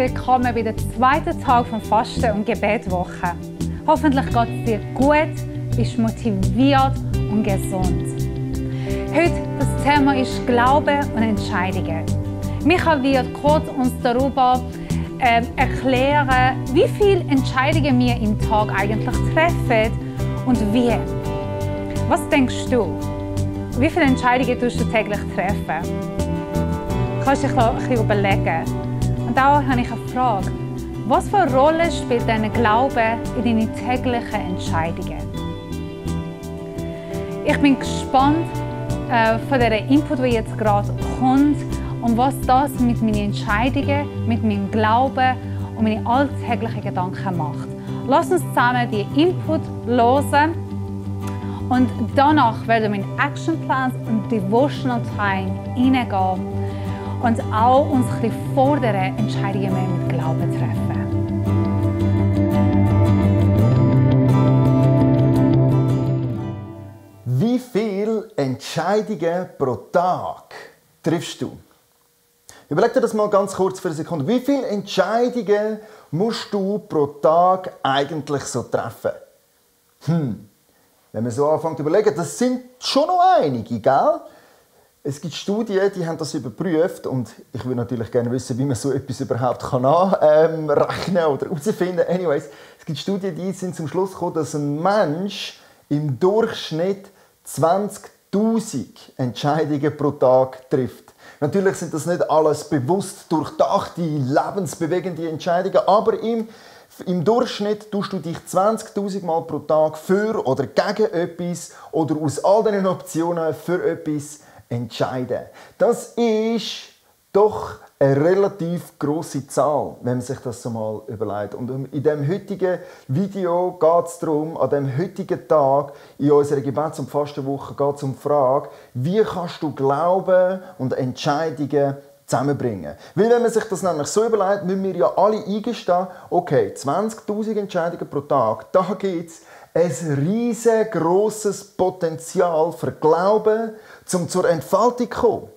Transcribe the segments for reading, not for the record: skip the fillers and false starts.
willkommen bei der zweiten Tag von Fasten- und Gebetwoche. Hoffentlich geht es dir gut, bist motiviert und gesund. Heute das Thema ist Glaube und Entscheidungen. Micha wird kurz uns darüber erklären, wie viele Entscheidungen wir im Tag eigentlich treffen und wie. Was denkst du? Wie viele Entscheidungen tust du täglich treffen? Kannst du dich ein bisschen überlegen. Und auch habe ich eine Frage. Was für eine Rolle spielt dein Glaube in deinen täglichen Entscheidungen? Ich bin gespannt von der Input, der jetzt gerade kommt, und was das mit meinen Entscheidungen, mit meinem Glauben und meinen alltäglichen Gedanken macht. Lass uns zusammen die Input hören und danach werden wir in Actionplans und Devotional Time hineingehen und auch uns ein bisschen fordern, Entscheidungen mehr mit Glauben treffen. Wie viele Entscheidungen pro Tag triffst du? Überleg dir das mal ganz kurz für eine Sekunde. Wie viele Entscheidungen musst du pro Tag eigentlich so treffen? Wenn man so anfängt zu überlegen, das sind schon noch einige, gell? Es gibt Studien, die haben das überprüft und ich würde natürlich gerne wissen, wie man so etwas überhaupt anrechnen oder herausfinden. Anyways, es gibt Studien, die sind zum Schluss gekommen, dass ein Mensch im Durchschnitt 20.000 Entscheidungen pro Tag trifft. Natürlich sind das nicht alles bewusst durchdachte, lebensbewegende Entscheidungen, aber im Durchschnitt tust du dich 20.000 Mal pro Tag für oder gegen etwas oder aus all diesen Optionen für etwas entscheiden. Das ist doch eine relativ grosse Zahl, wenn man sich das so mal überlegt. Und in dem heutigen Video geht es darum, an dem heutigen Tag in unserer Gebets- und Fastenwoche geht es um die Frage, wie kannst du Glauben und Entscheidungen zusammenbringen. Weil wenn man sich das nämlich so überlegt, müssen wir ja alle eingestehen, okay, 20'000 Entscheidungen pro Tag, da gibt es ein riesengroßes Potenzial für Glauben, um zur Entfaltung zu kommen.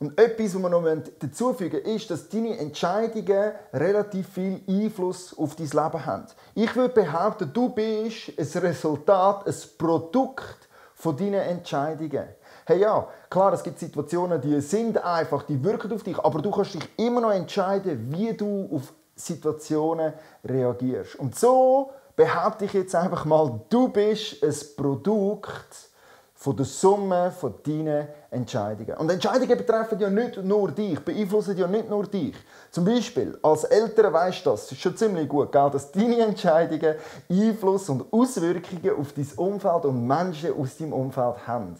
Und etwas, was wir noch dazufügen wollen, ist, dass deine Entscheidungen relativ viel Einfluss auf dein Leben haben. Ich würde behaupten, du bist ein Resultat, ein Produkt von deinen Entscheidungen. Hey ja, klar, es gibt Situationen, die sind einfach, die wirken auf dich, aber du kannst dich immer noch entscheiden, wie du auf Situationen reagierst. Und so behaupte ich jetzt einfach mal, du bist ein Produkt von der Summe von deinen Entscheidungen. Und Entscheidungen betreffen ja nicht nur dich, beeinflussen ja nicht nur dich. Zum Beispiel, als Eltern weisst du das ist schon ziemlich gut, gell, dass deine Entscheidungen Einfluss und Auswirkungen auf dein Umfeld und Menschen aus deinem Umfeld haben.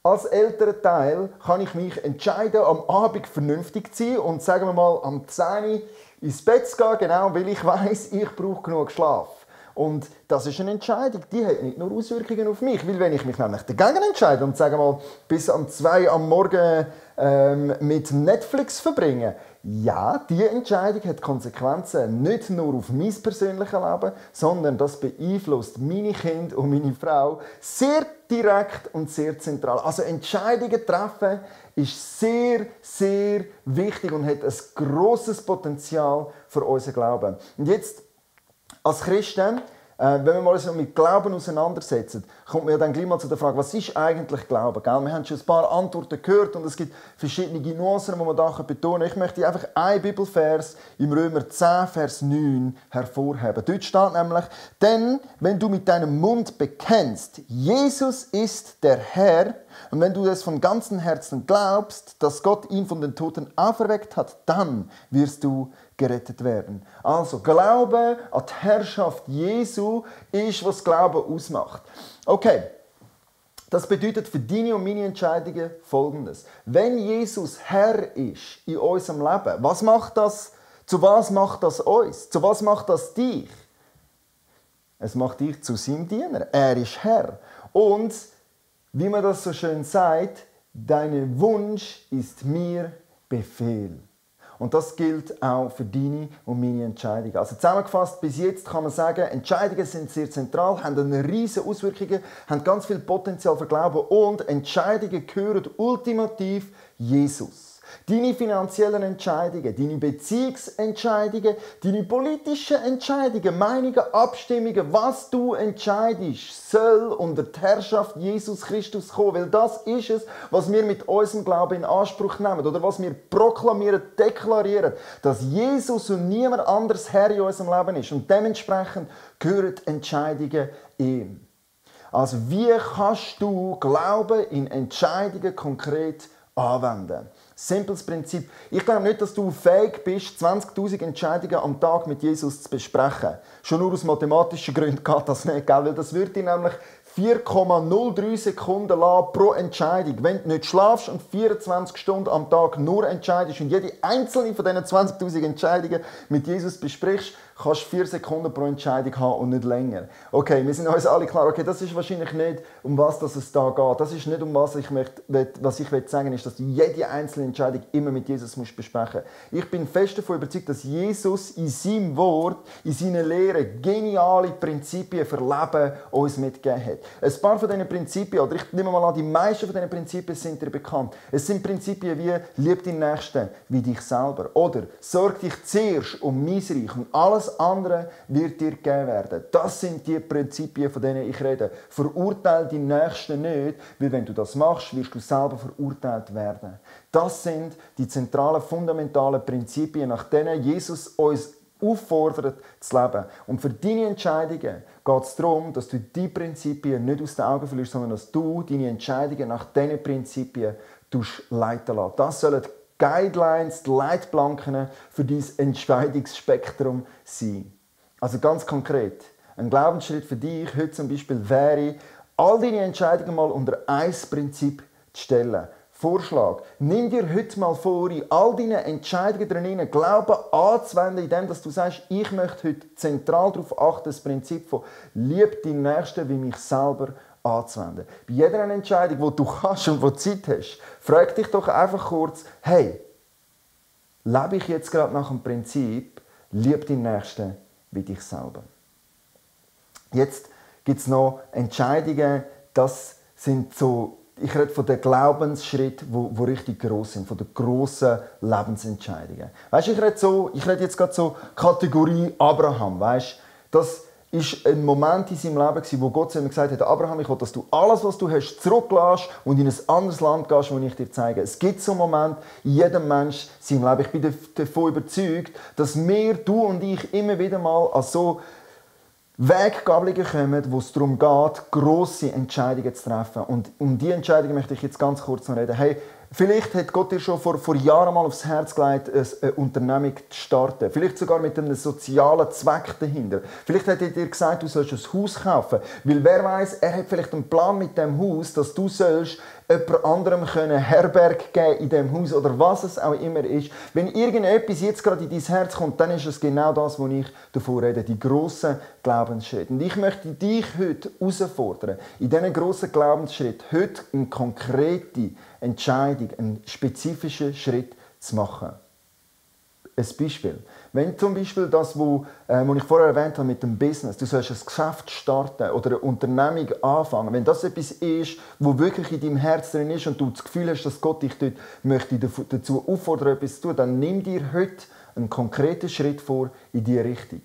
Als älterer Teil kann ich mich entscheiden, am Abend vernünftig zu sein und sagen wir mal am 10 Uhr ins Bett zu gehen, genau, weil ich weiss, ich brauche genug Schlaf. Und das ist eine Entscheidung, die hat nicht nur Auswirkungen auf mich. Weil wenn ich mich nämlich dagegen entscheide und sage mal, bis um 2 Uhr am Morgen mit Netflix verbringen, ja, diese Entscheidung hat Konsequenzen nicht nur auf mein persönliches Leben, sondern das beeinflusst meine Kinder und meine Frau sehr direkt und sehr zentral. Also Entscheidungen treffen ist sehr, sehr wichtig und hat ein grosses Potenzial für unseren Glauben. Und jetzt als Christen, wenn wir mal so mit Glauben auseinandersetzen, kommt man dann gleich mal zu der Frage, was ist eigentlich Glauben? Gell? Wir haben schon ein paar Antworten gehört und es gibt verschiedene Nuancen, die man da betonen kann. Ich möchte einfach einen Bibelvers im Römer 10, Vers 9 hervorheben. Dort steht nämlich, denn wenn du mit deinem Mund bekennst, Jesus ist der Herr, und wenn du es von ganzem Herzen glaubst, dass Gott ihn von den Toten auferweckt hat, dann wirst du gerettet werden. Also, Glaube an die Herrschaft Jesu ist, was Glaube ausmacht. Okay, das bedeutet für deine und meine Entscheidungen Folgendes. Wenn Jesus Herr ist in unserem Leben, was macht das? Zu was macht das uns? Zu was macht das dich? Es macht dich zu seinem Diener. Er ist Herr. Und, wie man das so schön sagt, dein Wunsch ist mir Befehl. Und das gilt auch für deine und meine Entscheidungen. Also zusammengefasst, bis jetzt kann man sagen, Entscheidungen sind sehr zentral, haben eine riesige Auswirkungen, haben ganz viel Potenzial für Glauben und Entscheidungen gehören ultimativ Jesus. Deine finanziellen Entscheidungen, deine Beziehungsentscheidungen, deine politischen Entscheidungen, Meinungen, Abstimmungen, was du entscheidest, soll unter die Herrschaft Jesus Christus kommen. Weil das ist es, was wir mit unserem Glauben in Anspruch nehmen oder was wir proklamieren, deklarieren, dass Jesus und niemand anderes Herr in unserem Leben ist. Und dementsprechend gehören Entscheidungen ihm. Also wie kannst du Glauben in Entscheidungen konkret anwenden? Simples Prinzip. Ich glaube nicht, dass du fähig bist, 20'000 Entscheidungen am Tag mit Jesus zu besprechen. Schon nur aus mathematischen Gründen geht das nicht, gell? Weil das würde dir nämlich 4,03 Sekunden lang pro Entscheidung. Wenn du nicht schlafst und 24 Stunden am Tag nur entscheidest und jede einzelne von diesen 20'000 Entscheidungen mit Jesus besprichst, kannst du 4 Sekunden pro Entscheidung haben und nicht länger. Okay, wir sind uns alle klar, okay, das ist wahrscheinlich nicht, um was es da geht. Das ist nicht, um was ich sagen ist, dass du jede einzelne Entscheidung immer mit Jesus musst besprechen musst. Ich bin fest davon überzeugt, dass Jesus in seinem Wort, in seiner Lehre geniale Prinzipien für Leben uns mitgegeben hat. Ein paar von diesen Prinzipien, oder ich nehme mal an, die meisten von diesen Prinzipien sind dir bekannt. Es sind Prinzipien wie «Lieb deinen Nächsten wie dich selber» oder «Sorg dich zuerst um mein Reich und alles andere wird dir gegeben werden». Das sind die Prinzipien, von denen ich rede. Verurteile deinen Nächsten nicht, weil wenn du das machst, wirst du selber verurteilt werden. Das sind die zentralen, fundamentalen Prinzipien, nach denen Jesus uns auffordert zu leben. Und für deine Entscheidungen geht es darum, dass du diese Prinzipien nicht aus den Augen verlierst, sondern dass du deine Entscheidungen nach diesen Prinzipien leiten lässt. Das sollen die Guidelines, die Leitplanken für dein Entscheidungsspektrum sein. Also ganz konkret, ein Glaubensschritt für dich heute zum Beispiel wäre, all deine Entscheidungen mal unter ein Prinzip zu stellen. Vorschlag. Nimm dir heute mal vor, in all deinen Entscheidungen drinnen Glauben anzuwenden, indem du sagst, ich möchte heute zentral darauf achten, das Prinzip von «Lieb deinen Nächsten wie mich selber» anzuwenden. Bei jeder Entscheidung, die du kannst und die Zeit hast, frag dich doch einfach kurz, hey, lebe ich jetzt gerade nach dem Prinzip «Lieb deinen Nächsten wie dich selber»? Jetzt gibt es noch Entscheidungen, das sind so, ich rede von den Glaubensschritten, die richtig gross sind, von den grossen Lebensentscheidungen. Weißt, ich rede jetzt gerade so Kategorie Abraham. Weißt, das war ein Moment in seinem Leben, wo Gott zu ihm gesagt hat, Abraham, ich will, dass du alles, was du hast, zurücklässt und in ein anderes Land gehst, das ich dir zeige. Es gibt so einen Moment in jedem Menschen in seinem Leben. Ich bin davon überzeugt, dass wir, du und ich, immer wieder mal an so Weggabelungen kommen, wo es darum geht, grosse Entscheidungen zu treffen. Und um diese Entscheidungen möchte ich jetzt ganz kurz noch reden. Hey, vielleicht hat Gott dir schon vor Jahren mal aufs Herz gelegt, eine Unternehmung zu starten. Vielleicht sogar mit einem sozialen Zweck dahinter. Vielleicht hat er dir gesagt, du sollst ein Haus kaufen. Weil wer weiß, er hat vielleicht einen Plan mit dem Haus, dass du sollst jemand anderem Herberg geben in diesem Haus oder was es auch immer ist. Wenn irgendetwas jetzt gerade in dein Herz kommt, dann ist es genau das, was ich davon rede, die grossen Glaubensschritte. Und ich möchte dich heute herausfordern, in diesen grossen Glaubensschritt heute eine konkrete Entscheidung, einen spezifischen Schritt zu machen. Ein Beispiel. Wenn zum Beispiel das, was ich vorher erwähnt habe mit dem Business, du sollst ein Geschäft starten oder eine Unternehmung anfangen, wenn das etwas ist, was wirklich in deinem Herz drin ist und du das Gefühl hast, dass Gott dich dort möchte dazu auffordern, etwas zu tun, dann nimm dir heute einen konkreten Schritt vor in diese Richtung.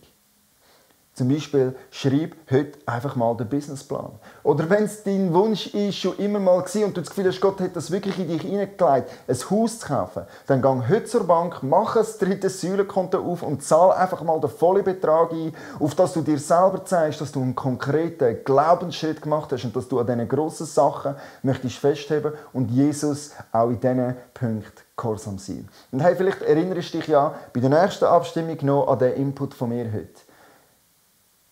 Zum Beispiel, schreib heute einfach mal den Businessplan. Oder wenn es dein Wunsch ist, schon immer mal war und du das Gefühl hast, Gott hat das wirklich in dich hineingelegt, ein Haus zu kaufen, dann geh heute zur Bank, mach ein drittes Säulenkonto auf und zahl einfach mal den vollen Betrag ein, auf das du dir selber zeigst, dass du einen konkreten Glaubensschritt gemacht hast und dass du an diesen grossen Sachen möchtest festheben und Jesus auch in diesen Punkten gehorsam sein. Und hey, vielleicht erinnerst du dich ja bei der nächsten Abstimmung noch an den Input von mir heute.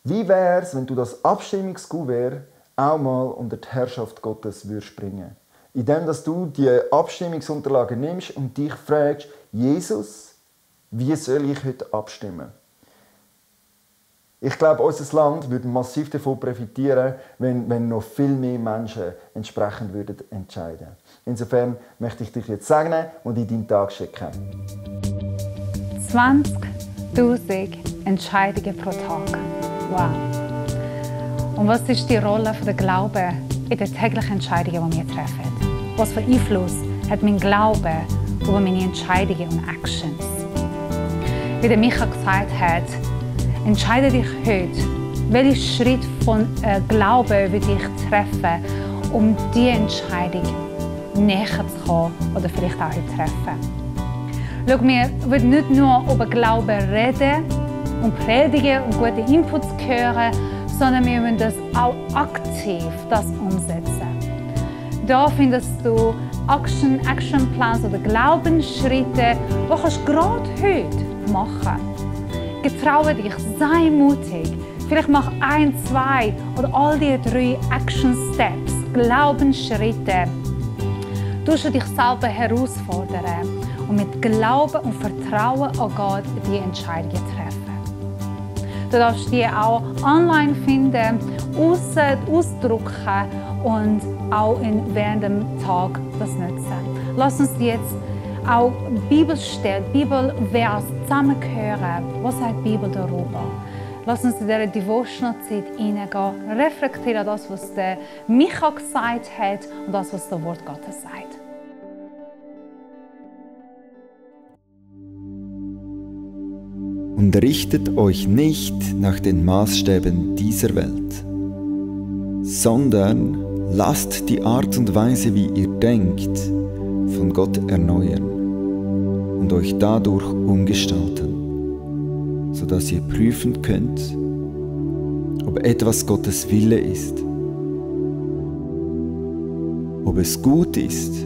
Wie wäre es, wenn du das Abstimmungskuvert auch mal unter die Herrschaft Gottes würdest bringen? Indem dass du die Abstimmungsunterlagen nimmst und dich fragst, Jesus, wie soll ich heute abstimmen? Ich glaube, unser Land würde massiv davon profitieren, wenn noch viel mehr Menschen entsprechend entscheiden würden. Insofern möchte ich dich jetzt segnen und in deinen Tag schicken. 20'000 Entscheidungen pro Tag. Wow. Und was ist die Rolle der Glauben in den täglichen Entscheidungen, die wir treffen? Was für Einfluss hat mein Glaube über meine Entscheidungen und Actions. Wie der Micha gesagt hat, entscheide dich heute, welchen Schritt von Glauben will ich treffen, um diese Entscheidung näher zu kommen oder vielleicht auch heute treffen. Schau, wir wollen nicht nur über Glauben reden und predigen und gute Inputs hören, sondern wir müssen das auch aktiv umsetzen. Da findest du Actionplans oder Glaubensschritte, die du gerade heute machen kannst. Getraue dich, sei mutig. Vielleicht mach 1, 2 oder all die 3 Action Steps, Glaubensschritte. Du musst dich selber herausfordern und mit Glauben und Vertrauen an Gott die Entscheidungen treffen. Du darfst die auch online finden, ausdrucken und auch während dem Tag das nutzen. Lass uns jetzt auch Bibelstellen, Bibelvers zusammenhören. Was sagt die Bibel darüber? Lass uns in dieser Devotional-Zeit hineingehen, reflektieren das, was der Micha gesagt hat und das, was das Wort Gottes sagt. Und richtet euch nicht nach den Maßstäben dieser Welt, sondern lasst die Art und Weise, wie ihr denkt, von Gott erneuern und euch dadurch umgestalten, sodass ihr prüfen könnt, ob etwas Gottes Wille ist, ob es gut ist,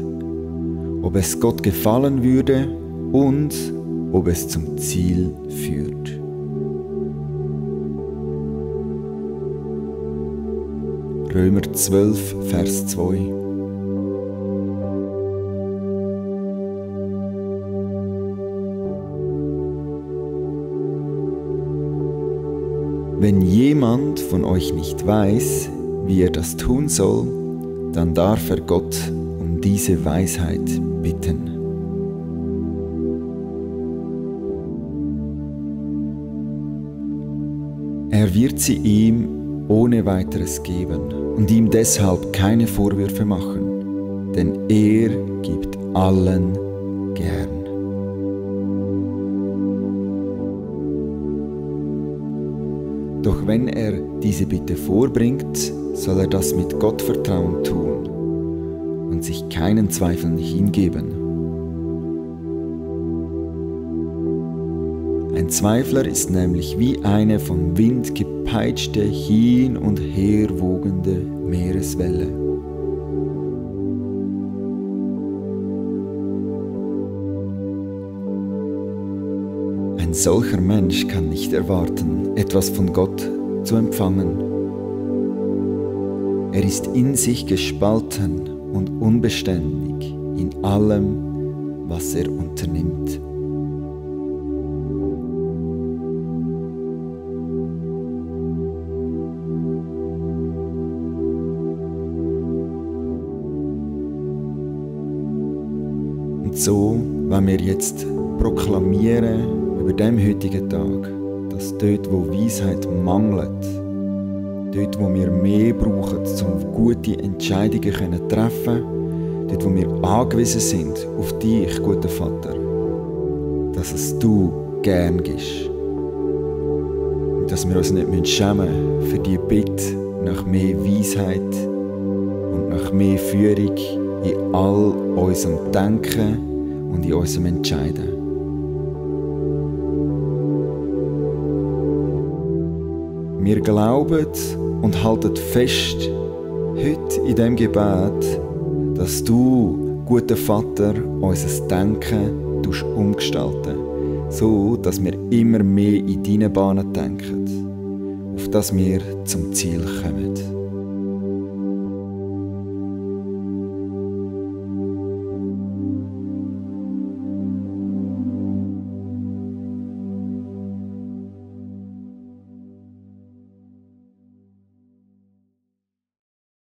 ob es Gott gefallen würde und ob es zum Ziel führt. Römer 12, Vers 2. Wenn jemand von euch nicht weiß, wie er das tun soll, dann darf er Gott um diese Weisheit bitten. Er wird sie ihm ohne weiteres geben und ihm deshalb keine Vorwürfe machen, denn er gibt allen gern. Doch wenn er diese Bitte vorbringt, soll er das mit Gottvertrauen tun und sich keinen Zweifeln hingeben. Ein Zweifler ist nämlich wie eine vom Wind gepeitschte, hin und her wogende Meereswelle. Ein solcher Mensch kann nicht erwarten, etwas von Gott zu empfangen. Er ist in sich gespalten und unbeständig in allem, was er unternimmt. Und so wollen wir jetzt proklamieren über dem heutigen Tag, dass dort, wo Weisheit mangelt, dort, wo wir mehr brauchen, um gute Entscheidungen zu treffen, dort, wo wir angewiesen sind auf dich, guter Vater, dass es du gern gibst. Und dass wir uns nicht schämen müssen für die Bitte nach mehr Weisheit und nach mehr Führung in all unserem Denken und in unserem Entscheiden. Wir glauben und halten fest, heute in diesem Gebet, dass du, guter Vater, unser Denken umgestalten, so dass wir immer mehr in deine Bahnen denken, auf dass wir zum Ziel kommen.